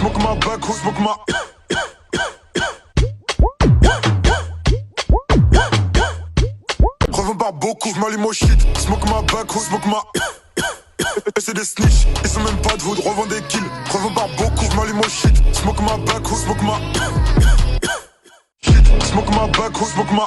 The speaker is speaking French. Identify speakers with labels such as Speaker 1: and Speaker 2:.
Speaker 1: smoke my back, smoke my. Revends par beaucoup, j'm'allume au shit. Smoke my back, smoke my. C'est des snitch, ils sont même pas de vous, revends des kills. Revends par beaucoup, j'm'allume au shit. Smoke my back, smoke my. Shit, smoke my back, smoke my.